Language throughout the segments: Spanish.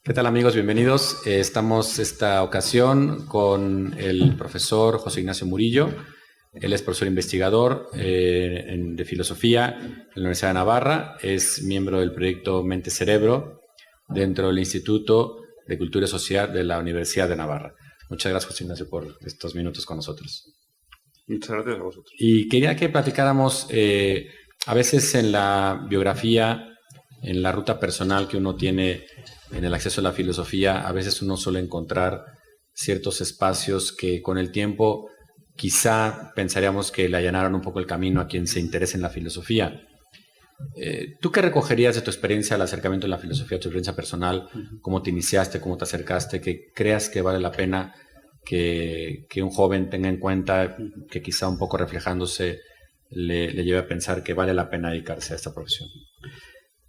¿Qué tal, amigos? Bienvenidos. Estamos esta ocasión con el profesor José Ignacio Murillo. Él es profesor investigador de filosofía en la Universidad de Navarra. Es miembro del proyecto Mente Cerebro dentro del Instituto de Cultura y Sociedad de la Universidad de Navarra. Muchas gracias, José Ignacio, por estos minutos con nosotros. Muchas gracias a vosotros. Y quería que platicáramos, a veces en la biografía, en la ruta personal que uno tiene en el acceso a la filosofía, a veces uno suele encontrar ciertos espacios que con el tiempo quizá pensaríamos que le allanaron un poco el camino a quien se interesa en la filosofía. ¿Tú qué recogerías de tu experiencia al acercamiento a la filosofía, tu experiencia personal? ¿Cómo te iniciaste, cómo te acercaste? ¿Qué creas que vale la pena que un joven tenga en cuenta, que quizá un poco reflejándose le lleve a pensar que vale la pena dedicarse a esta profesión?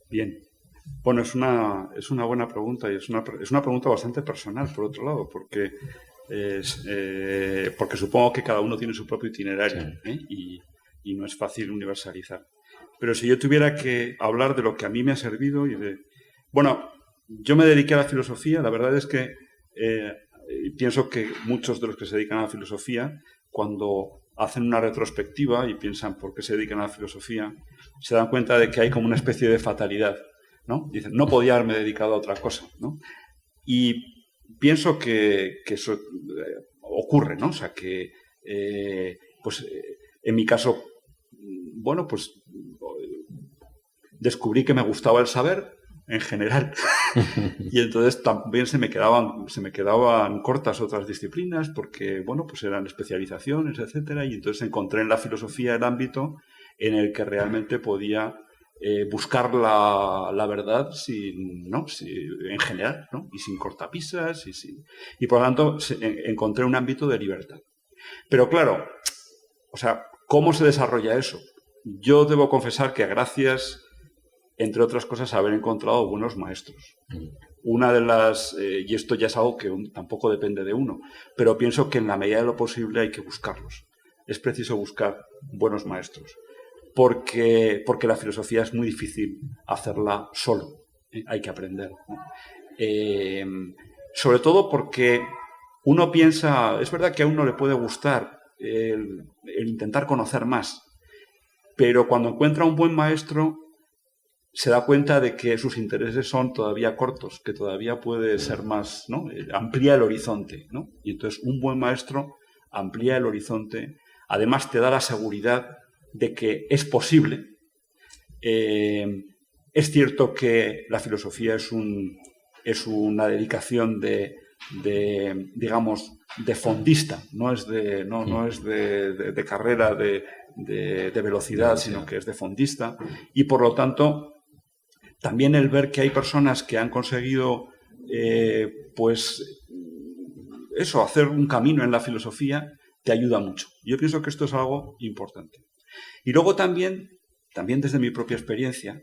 Bien. Bueno, es una buena pregunta y es una pregunta bastante personal, por otro lado, porque supongo que cada uno tiene su propio itinerario, Sí. y no es fácil universalizar. Pero si yo tuviera que hablar de lo que a mí me ha servido Bueno, yo me dediqué a la filosofía. La verdad es que pienso que muchos de los que se dedican a la filosofía, cuando hacen una retrospectiva y piensan por qué se dedican a la filosofía, se dan cuenta de que hay como una especie de fatalidad, ¿no? Dicen, no podía haberme dedicado a otra cosa, ¿no? Y pienso que eso ocurre, ¿no? O sea, que en mi caso, bueno, pues descubrí que me gustaba el saber en general y entonces también se me quedaban cortas otras disciplinas porque, bueno, pues eran especializaciones, etcétera, y entonces encontré en la filosofía el ámbito en el que realmente podía buscar la verdad en general, ¿no? Y sin cortapisas y por lo tanto encontré un ámbito de libertad. Pero claro, o sea, ¿cómo se desarrolla eso? Yo debo confesar que gracias, entre otras cosas, a haber encontrado buenos maestros. Una de las, y esto ya es algo que tampoco depende de uno, pero pienso que en la medida de lo posible hay que buscarlos. Es preciso buscar buenos maestros. Porque la filosofía es muy difícil hacerla solo, hay que aprender, ¿no? Sobre todo porque uno piensa, es verdad que a uno le puede gustar el intentar conocer más, pero cuando encuentra un buen maestro se da cuenta de que sus intereses son todavía cortos, que todavía puede ser más, ¿no? Amplía el horizonte, ¿no? Y entonces un buen maestro amplía el horizonte, además te da la seguridad de que es posible. Es cierto que la filosofía es una dedicación digamos, de fondista, no es de carrera de velocidad, sino que es de fondista, y por lo tanto también el ver que hay personas que han conseguido hacer un camino en la filosofía te ayuda mucho. Yo pienso que esto es algo importante. Y luego también desde mi propia experiencia,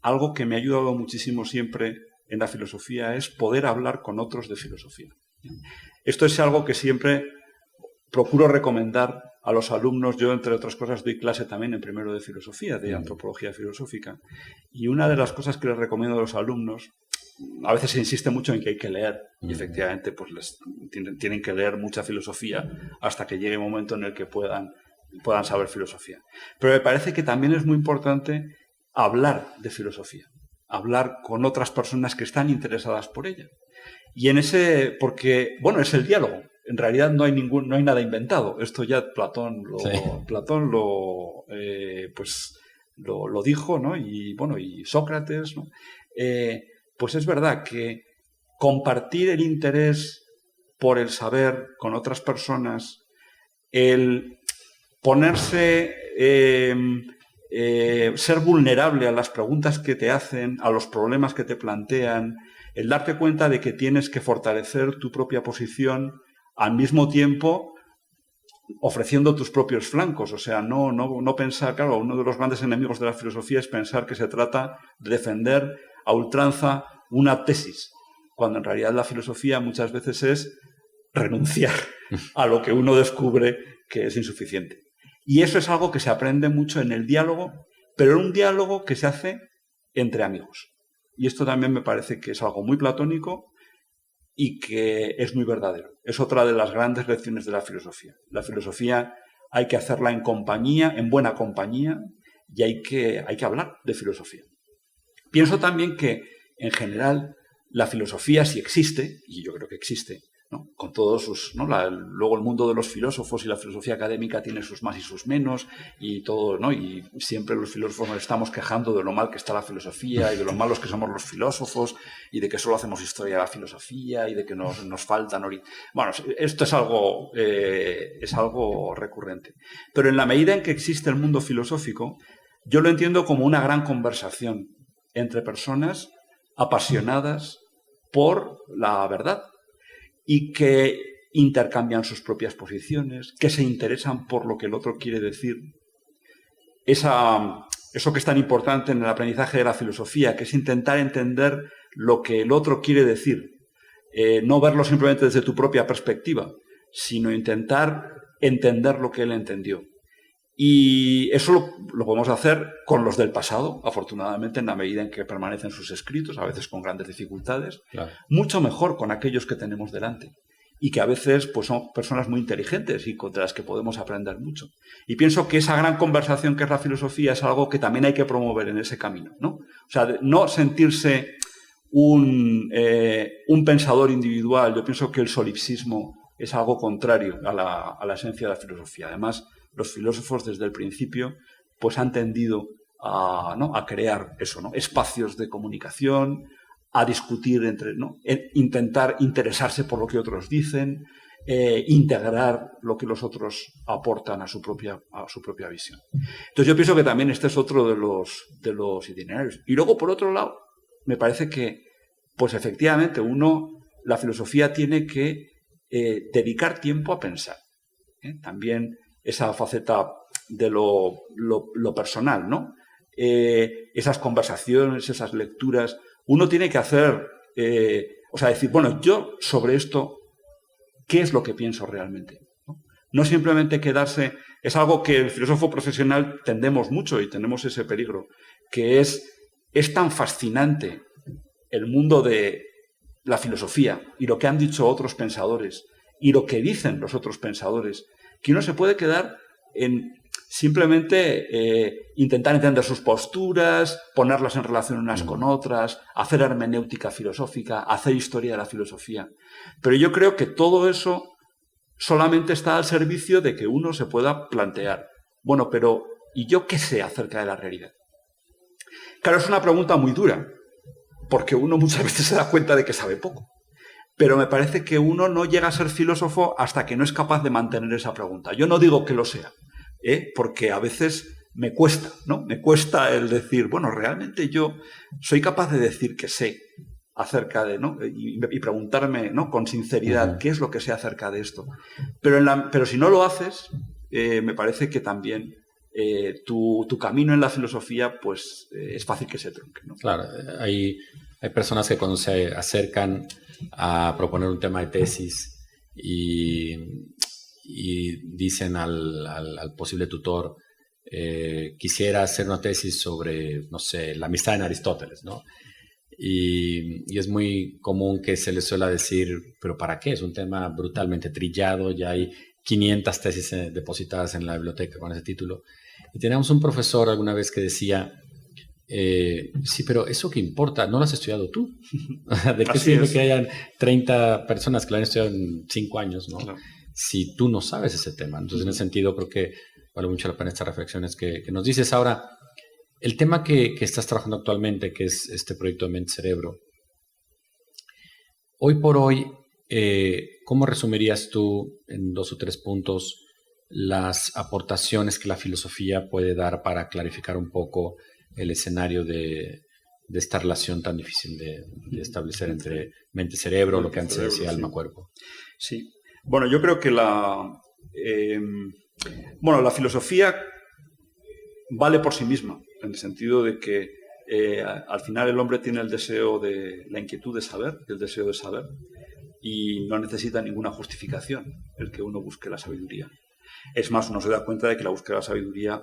algo que me ha ayudado muchísimo siempre en la filosofía es poder hablar con otros de filosofía. Esto es algo que siempre procuro recomendar a los alumnos. Yo, entre otras cosas, doy clase también en primero de filosofía, de antropología filosófica. Y una de las cosas que les recomiendo a los alumnos, a veces se insiste mucho en que hay que leer, y efectivamente pues tienen que leer mucha filosofía hasta que llegue el momento en el que puedan saber filosofía. Pero me parece que también es muy importante hablar de filosofía, hablar con otras personas que están interesadas por ella. Y porque, bueno, es el diálogo. En realidad no hay nada inventado. Esto ya Platón lo dijo, ¿no? Y bueno, y Sócrates, ¿no? Pues es verdad que compartir el interés por el saber con otras personas, el ponerse, ser vulnerable a las preguntas que te hacen, a los problemas que te plantean, el darte cuenta de que tienes que fortalecer tu propia posición al mismo tiempo ofreciendo tus propios flancos. O sea, no pensar, claro, uno de los grandes enemigos de la filosofía es pensar que se trata de defender a ultranza una tesis, cuando en realidad la filosofía muchas veces es renunciar a lo que uno descubre que es insuficiente. Y eso es algo que se aprende mucho en el diálogo, pero en un diálogo que se hace entre amigos. Y esto también me parece que es algo muy platónico, y que es muy verdadero. Es otra de las grandes lecciones de la filosofía. La filosofía hay que hacerla en compañía, en buena compañía, y hay que hablar de filosofía. Pienso también que, en general, la filosofía, si existe, y yo creo que existe, ¿no? Con todos sus, ¿no? Luego el mundo de los filósofos y la filosofía académica tiene sus más y sus menos, y todo, ¿no? Y siempre los filósofos nos estamos quejando de lo mal que está la filosofía y de lo malos que somos los filósofos y de que solo hacemos historia de la filosofía y de que nos faltan... Bueno, esto es algo recurrente. Pero en la medida en que existe el mundo filosófico, yo lo entiendo como una gran conversación entre personas apasionadas por la verdad y que intercambian sus propias posiciones, que se interesan por lo que el otro quiere decir. Eso que es tan importante en el aprendizaje de la filosofía, que es intentar entender lo que el otro quiere decir, no verlo simplemente desde tu propia perspectiva, sino intentar entender lo que él entendió. Y eso lo podemos hacer con los del pasado, afortunadamente, en la medida en que permanecen sus escritos, a veces con grandes dificultades, claro. Mucho mejor con aquellos que tenemos delante y que a veces pues, son personas muy inteligentes y contra las que podemos aprender mucho. Y pienso que esa gran conversación que es la filosofía es algo que también hay que promover en ese camino, ¿no? O sea, no sentirse un pensador individual. Yo pienso que el solipsismo es algo contrario a la esencia de la filosofía. Además, los filósofos desde el principio pues han tendido a crear eso, ¿no? Espacios de comunicación, a discutir ¿no? Intentar interesarse por lo que otros dicen, integrar lo que los otros aportan a su propia visión. Entonces yo pienso que también este es otro de los itinerarios. Y luego, por otro lado, me parece que pues efectivamente la filosofía tiene que dedicar tiempo a pensar. También esa faceta de lo personal, ¿no? Esas conversaciones, esas lecturas, uno tiene que hacer, decir, bueno, yo sobre esto, ¿qué es lo que pienso realmente? No simplemente quedarse, es algo que el filósofo profesional tendemos mucho y tenemos ese peligro, que es tan fascinante el mundo de la filosofía y lo que han dicho otros pensadores y lo que dicen los otros pensadores, que uno se puede quedar en simplemente intentar entender sus posturas, ponerlas en relación unas con otras, hacer hermenéutica filosófica, hacer historia de la filosofía. Pero yo creo que todo eso solamente está al servicio de que uno se pueda plantear, bueno, pero ¿y yo qué sé acerca de la realidad? Claro, es una pregunta muy dura, porque uno muchas veces se da cuenta de que sabe poco. Pero me parece que uno no llega a ser filósofo hasta que no es capaz de mantener esa pregunta. Yo no digo que lo sea, porque a veces me cuesta, ¿no? Me cuesta el decir, bueno, realmente yo soy capaz de decir que sé acerca de, ¿no? Y preguntarme, ¿no? Con sinceridad, ¿qué es lo que sé acerca de esto? Pero si no lo haces, me parece que también tu camino en la filosofía, pues es fácil que se trunque, ¿no? Claro, hay personas que cuando se acercan a proponer un tema de tesis y dicen al posible tutor, quisiera hacer una tesis sobre, no sé, la amistad en Aristóteles, ¿no? Y es muy común que se les suele decir, ¿pero para qué? Es un tema brutalmente trillado, ya hay 500 tesis depositadas en la biblioteca con ese título. Y teníamos un profesor alguna vez que decía, sí, pero ¿eso qué importa? ¿No lo has estudiado tú? ¿De qué sirve que hayan 30 personas que lo han estudiado en 5 años, ¿no? Claro. Si tú no sabes ese tema? Entonces, en ese sentido, creo que vale mucho la pena estas reflexiones que nos dices. Ahora, el tema que estás trabajando actualmente, que es este proyecto de Mente-Cerebro, hoy por hoy, ¿cómo resumirías tú en 2 o 3 puntos las aportaciones que la filosofía puede dar para clarificar un poco el escenario de esta relación tan difícil de establecer entre mente-cerebro, lo que antes se decía alma-cuerpo? Sí. Bueno, yo creo que la filosofía vale por sí misma, en el sentido de que al final el hombre tiene la inquietud de saber, el deseo de saber, y no necesita ninguna justificación el que uno busque la sabiduría. Es más, uno se da cuenta de que la búsqueda de la sabiduría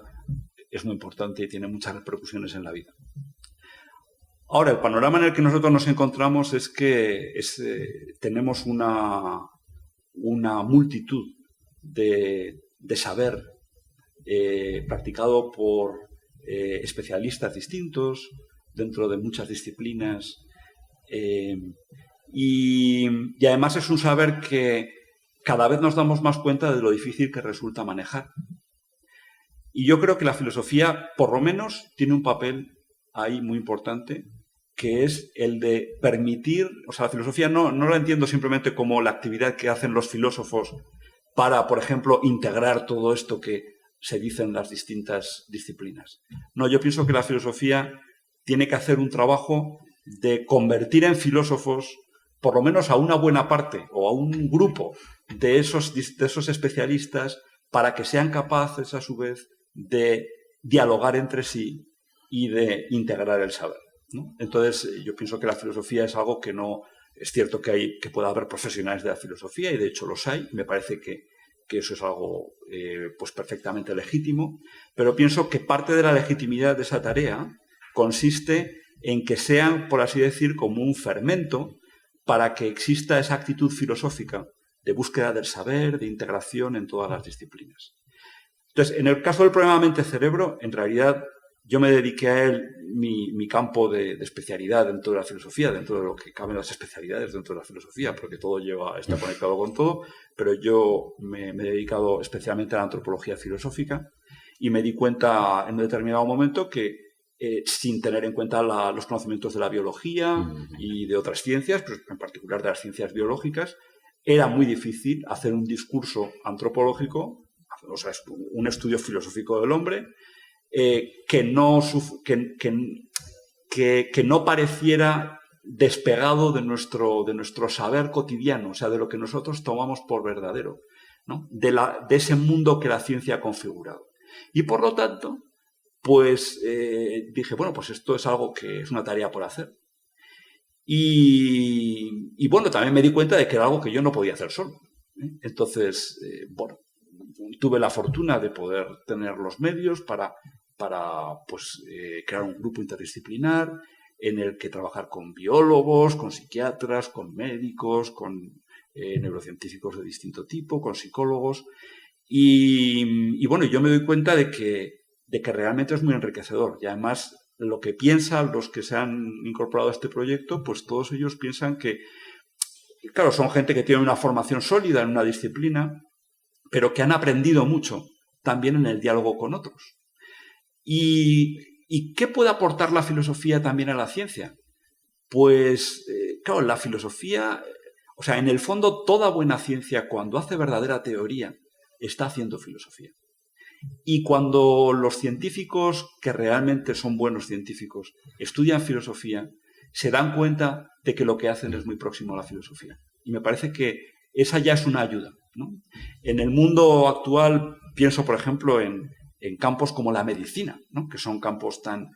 es muy importante y tiene muchas repercusiones en la vida. Ahora, el panorama en el que nosotros nos encontramos es que tenemos una multitud de saber practicado por especialistas distintos dentro de muchas disciplinas y además es un saber que cada vez nos damos más cuenta de lo difícil que resulta manejar. Y yo creo que la filosofía, por lo menos, tiene un papel ahí muy importante, que es el de permitir, o sea, la filosofía no la entiendo simplemente como la actividad que hacen los filósofos para, por ejemplo, integrar todo esto que se dice en las distintas disciplinas. No, yo pienso que la filosofía tiene que hacer un trabajo de convertir en filósofos por lo menos a una buena parte o a un grupo de esos especialistas para que sean capaces, a su vez, de dialogar entre sí y de integrar el saber, ¿no? Entonces, yo pienso que la filosofía es algo que no... Es cierto que pueda haber profesionales de la filosofía, y de hecho los hay. Me parece que eso es algo pues perfectamente legítimo, pero pienso que parte de la legitimidad de esa tarea consiste en que sean, por así decir, como un fermento para que exista esa actitud filosófica de búsqueda del saber, de integración en todas las disciplinas. Entonces, en el caso del problema mente-cerebro, en realidad yo me dediqué a él mi campo de especialidad dentro de la filosofía, dentro de lo que caben las especialidades dentro de la filosofía, porque todo está conectado con todo, pero yo me he dedicado especialmente a la antropología filosófica y me di cuenta en un determinado momento que sin tener en cuenta los conocimientos de la biología y de otras ciencias, pues en particular de las ciencias biológicas, era muy difícil hacer un discurso antropológico, o sea, un estudio filosófico del hombre, que no pareciera despegado de nuestro saber cotidiano, o sea, de lo que nosotros tomamos por verdadero, ¿no? De ese mundo que la ciencia ha configurado. Y por lo tanto, pues dije, bueno, pues esto es algo que es una tarea por hacer. Y bueno, también me di cuenta de que era algo que yo no podía hacer solo, ¿eh? Entonces, bueno, tuve la fortuna de poder tener los medios para pues, crear un grupo interdisciplinar en el que trabajar con biólogos, con psiquiatras, con médicos, con neurocientíficos de distinto tipo, con psicólogos. Y bueno, yo me doy cuenta de que realmente es muy enriquecedor. Y además, lo que piensan los que se han incorporado a este proyecto, pues todos ellos piensan que, claro, son gente que tiene una formación sólida en una disciplina, pero que han aprendido mucho también en el diálogo con otros. ¿Y qué puede aportar la filosofía también a la ciencia? Pues, claro, la filosofía, o sea, en el fondo toda buena ciencia, cuando hace verdadera teoría, está haciendo filosofía. Y cuando los científicos, que realmente son buenos científicos, estudian filosofía, se dan cuenta de que lo que hacen es muy próximo a la filosofía. Y me parece que esa ya es una ayuda, ¿no? En el mundo actual pienso, por ejemplo, en campos como la medicina, ¿no? Que son campos tan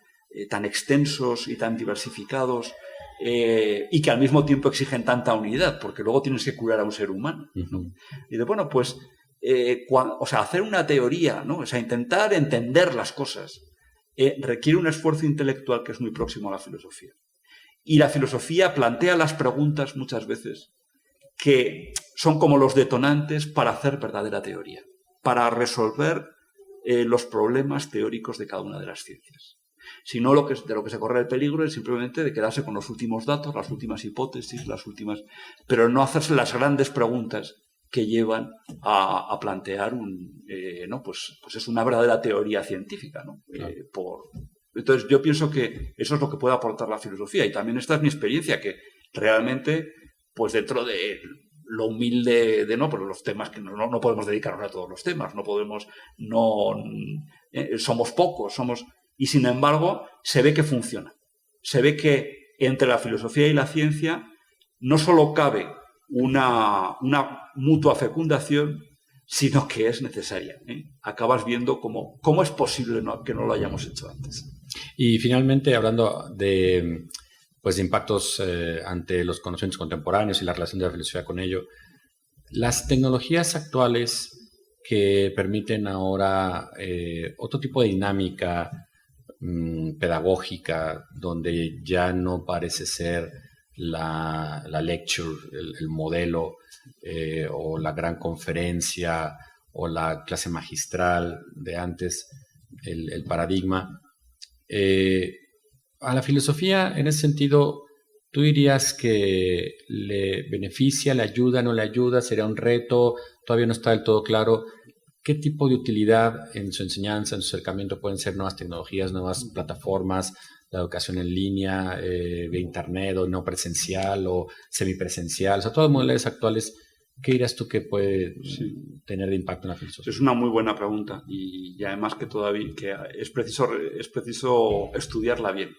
extensos y tan diversificados y que al mismo tiempo exigen tanta unidad, porque luego tienes que curar a un ser humano, ¿no? Y de, bueno, pues, o sea, hacer una teoría, ¿no? O sea, intentar entender las cosas requiere un esfuerzo intelectual que es muy próximo a la filosofía. Y la filosofía plantea las preguntas muchas veces que son como los detonantes para hacer verdadera teoría, para resolver los problemas teóricos de cada una de las ciencias. Si no, de lo que se corre el peligro es simplemente de quedarse con los últimos datos, las últimas hipótesis, pero no hacerse las grandes preguntas que llevan a plantear pues es una verdadera teoría científica, ¿no? Claro. Entonces yo pienso que eso es lo que puede aportar la filosofía, y también esta es mi experiencia, que realmente, pues dentro de lo humilde pues los temas que no podemos dedicarnos a todos los temas, somos pocos, y sin embargo se ve que funciona, se ve que entre la filosofía y la ciencia no solo cabe una mutua fecundación, sino que es necesaria, ¿eh? Acabas viendo cómo es posible que no lo hayamos hecho antes. Y finalmente, hablando de impactos ante los conocimientos contemporáneos y la relación de la filosofía con ello, las tecnologías actuales que permiten ahora otro tipo de dinámica, pedagógica, donde ya no parece ser la lecture, el modelo, o la gran conferencia, o la clase magistral de antes, el paradigma. A la filosofía, en ese sentido, ¿tú dirías que le beneficia, le ayuda, no le ayuda? ¿Sería un reto? Todavía no está del todo claro. ¿Qué tipo de utilidad en su enseñanza, en su acercamiento pueden ser nuevas tecnologías, nuevas plataformas, la educación en línea, vía internet o no presencial o semipresencial? O sea, todas las modalidades actuales, ¿qué dirías tú que puede tener de impacto en la filosofía? Es una muy buena pregunta y además que todavía que es preciso estudiarla bien.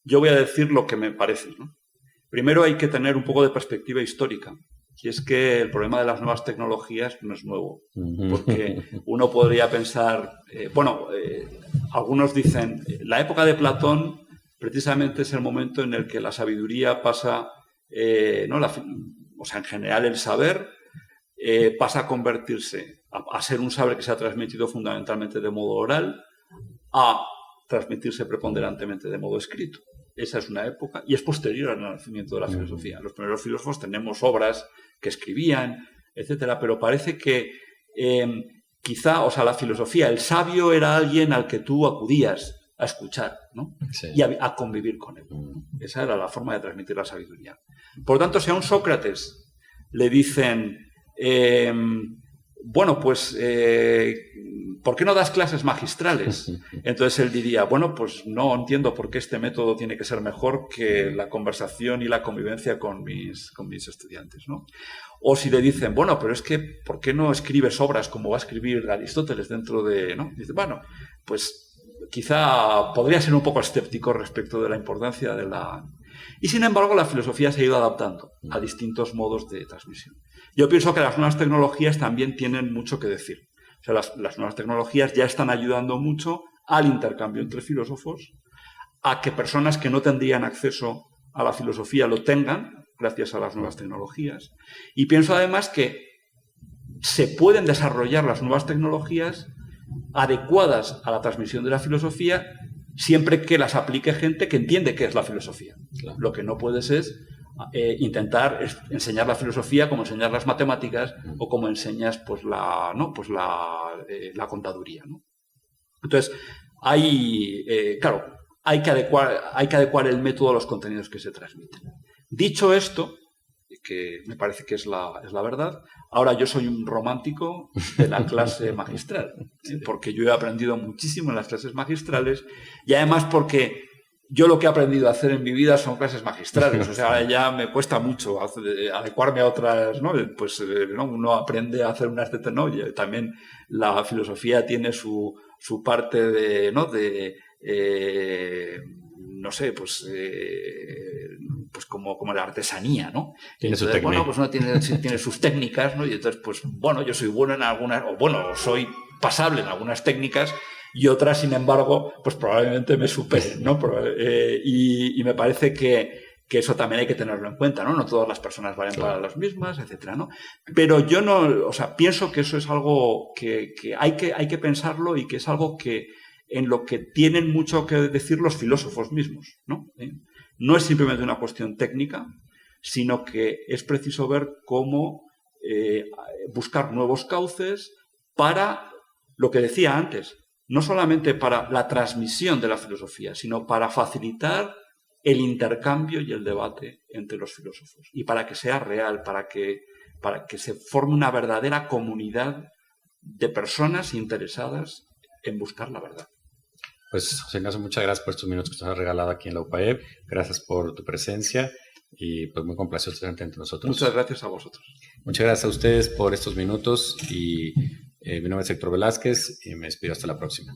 Yo voy a decir lo que me parece, ¿no? Primero hay que tener un poco de perspectiva histórica. Y es que el problema de las nuevas tecnologías no es nuevo. Porque uno podría pensar, algunos dicen, la época de Platón precisamente es el momento en el que la sabiduría pasa, en general el saber pasa a convertirse, a ser un saber que se ha transmitido fundamentalmente de modo oral, a transmitirse preponderantemente de modo escrito. Esa es una época, y es posterior al nacimiento de la filosofía. Los primeros filósofos tenemos obras que escribían, etcétera, pero parece que la filosofía, el sabio era alguien al que tú acudías a escuchar, ¿no? Sí. Y a convivir con él. Esa era la forma de transmitir la sabiduría. Por lo tanto, si a un Sócrates le dicen, ¿por qué no das clases magistrales? Entonces él diría, pues no entiendo por qué este método tiene que ser mejor que la conversación y la convivencia con mis estudiantes, ¿no? O si le dicen, pero es que, ¿por qué no escribes obras como va a escribir Aristóteles dentro de...? ¿no? Dice, pues quizá podría ser un poco escéptico respecto de la importancia de la... Y sin embargo, la filosofía se ha ido adaptando a distintos modos de transmisión. Yo pienso que las nuevas tecnologías también tienen mucho que decir. O sea, las nuevas tecnologías ya están ayudando mucho al intercambio entre filósofos, a que personas que no tendrían acceso a la filosofía lo tengan, gracias a las nuevas tecnologías. Y pienso además que se pueden desarrollar las nuevas tecnologías adecuadas a la transmisión de la filosofía siempre que las aplique gente que entiende qué es la filosofía. Claro. Lo que no puedes es intentar enseñar la filosofía como enseñar las matemáticas o como enseñas la contaduría, ¿no? Entonces, hay que adecuar el método a los contenidos que se transmiten. Dicho esto, que me parece que es la verdad, ahora yo soy un romántico de la clase magistral, porque yo he aprendido muchísimo en las clases magistrales y además porque yo lo que he aprendido a hacer en mi vida son clases magistrales, o sea, ya me cuesta mucho adecuarme a otras, ¿no? Pues uno aprende a hacer unas y también la filosofía tiene su parte de, ¿no? Pues como la artesanía, ¿no? Tiene su técnica. Pues uno tiene sus técnicas, ¿no? Y entonces, yo soy bueno en algunas, soy pasable en algunas técnicas y otras, sin embargo, pues probablemente me superen, ¿no? Y me parece que eso también hay que tenerlo en cuenta, ¿no? No todas las personas valen para las mismas, etcétera, ¿no? Pero yo pienso que eso es algo que hay que pensarlo y que es algo en lo que tienen mucho que decir los filósofos mismos, ¿no? No es simplemente una cuestión técnica, sino que es preciso ver cómo buscar nuevos cauces para lo que decía antes, no solamente para la transmisión de la filosofía, sino para facilitar el intercambio y el debate entre los filósofos y para que sea real, para que se forme una verdadera comunidad de personas interesadas en buscar la verdad. Pues, José Ignacio, muchas gracias por estos minutos que nos has regalado aquí en la UPAEP. Gracias por tu presencia y pues muy complacido estar entre nosotros. Muchas gracias a vosotros. Muchas gracias a ustedes por estos minutos y mi nombre es Héctor Velázquez y me despido hasta la próxima.